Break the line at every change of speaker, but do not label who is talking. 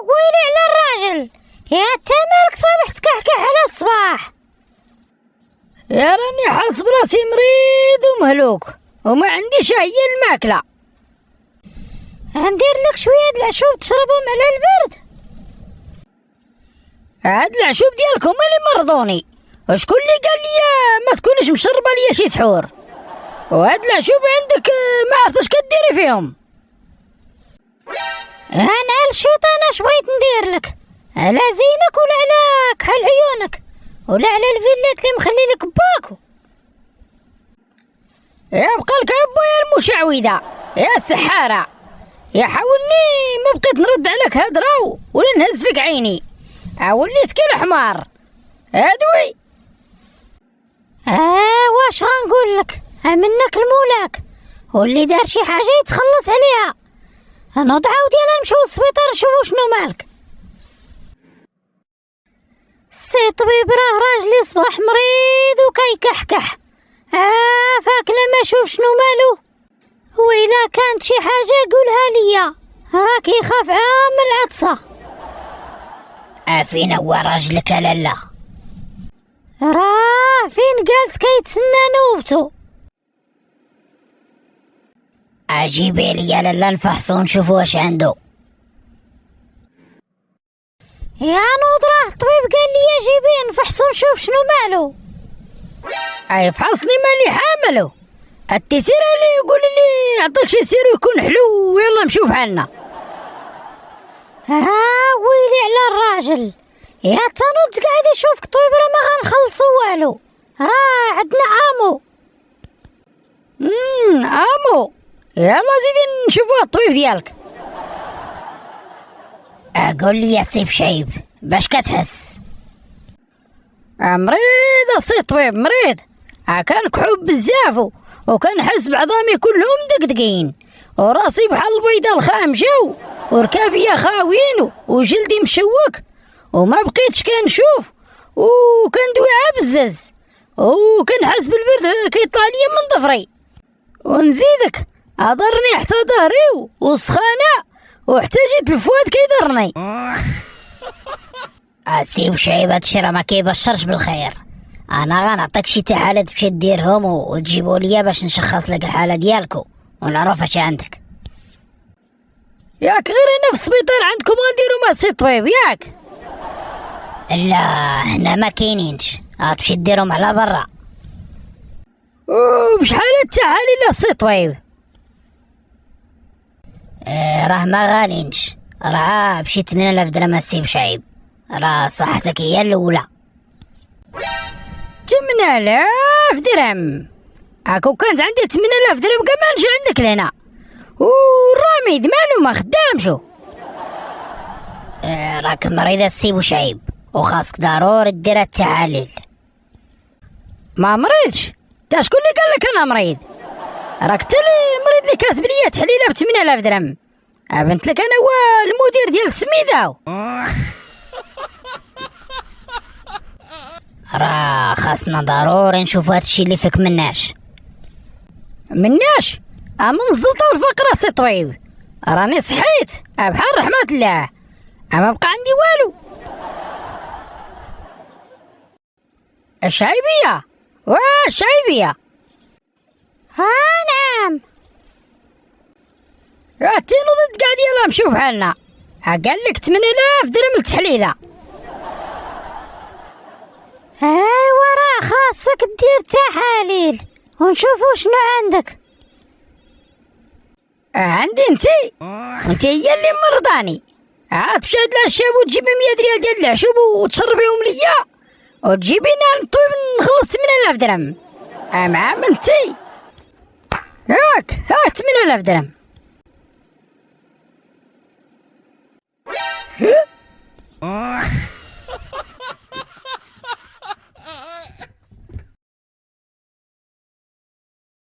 ويلي على الراجل، يا تمالك صبح تكحكح على الصباح.
يا راني حاس براسي مريض ومهلوك وما عنديش هي الماكله.
ندير لك شويه د العشوب تشربهم على البرد.
هاد العشوب ديالكم اللي مرضوني، وشكون اللي قال لي ما تكونش مشربه ليا شي سحور؟ وهاد العشوب عندك ما عرفتش كديري فيهم.
انا على الشيطان اش بغيت ندير لك؟ على زينك ولا على كحل عيونك ولا على الفيلات اللي مخلي لك باكو؟
يا بقى لك عبا يا المشعوذه يا السحاره، يا حاولني ما بقيت نرد عليك هدره ولا نهز فيك عيني، وليت كي الحمار ادوي.
واش غنقول لك؟ منك المولاك، واللي دار شي حاجه يتخلص عليها. نوض عاود يلا نمشيو للسبيطار نشوفو شنو مالك. السي طبيب راه راجلي صباح مريض وكيكحكح، فاكله ما شوف شنو مالو. وإلا كانت شي حاجه قولها ليا، راه كيخاف من العطسه.
فين هو راجلك يا لالا؟
راه فين جالس كيتسنى نوبتو.
جيبي لي يا لالا نفحصو ونشوفو واش عنده.
يا نوض راه الطبيب قال لي جيبيه نفحصو نشوف شنو مالو.
فحصني مالي حاملو، التيسير اللي يقول لي يعطيك شي سيرو يكون حلو ويلا نمشيو بحالنا.
ويلي على الراجل، يا تنوض قاعد يشوفك طبيب راه ما غنخلصو والو، راه عندنا امو.
امو، يلا زيدي نشوفو الطبيب ديالك. قول لي يا سي بشعيب باش كتحس؟ مريض السي طبيب مريض، كنكحوب بزاف وكنحس بعظامي كلهم دقدقين، وراسي بحال البيضه الخامجه، وركابي خاوين وجلدي مشوك، وما بقيتش كنشوف وكندوي عبزز، وكنحس بالبرد كيطلع ليا من ظفري، ونزيدك ضرني حتى ظهري والسخانه وحتى جيت الفؤاد كيضرني. سي بشعيب هادشي راه ما كيبشرش بالخير، انا غنعطيك شي تحالات تمشي ديرهم وتجيبوا ليا باش نشخص لك الحاله ديالكو ونعرف اش عندك. ياك غير هنا في السبيطار عندكم غنديروا مع السي الطبيب ياك؟ لا هنا ما كاينينش، تمشي ديرهم على برا. وبشحال التحاليل السي الطبيب؟ راه ما غالينش، راه بشي 8000 درهم السي بشعيب، راه صحتك هي الاولى. 8000 درهم؟ كون كانت عندي 8000 درهم كاع ما نجي عندك لهنا، والرامي مالو ما خدامشو. راك مريض السي بوشعيب وخاصك ضروري دير التحاليل. ما مريضش؟ تا شكون اللي قال لك انا مريض؟ راك انت اللي مريض اللي كاتب ليا تحليله ب 8000 درهم. بنت لك انا هو المدير ديال السميده. راه خاصنا ضروري نشوف هادشي اللي فيك مناش من الزلطه والفقره سي طبيب، راني صحيت بحال رحمه الله، ما بقى عندي والو. الشعيبيه الشعيبيه.
نعم.
نوض قاعد يلا نمشيو بحالنا، قال لك 8000 درهم التحليله.
ايوا راه خاصك دير تحاليل ونشوفو شنو عندك.
عندي انتي وانتي هي اللي مرضاني، عاد تمشي عند العشاب وتجيبي 100 ريال ديال العشوب وتشربيهم ليا وتجيبيني على الطبيب نخلص 8000 درهم. مع منتي هاك 8000 درهم.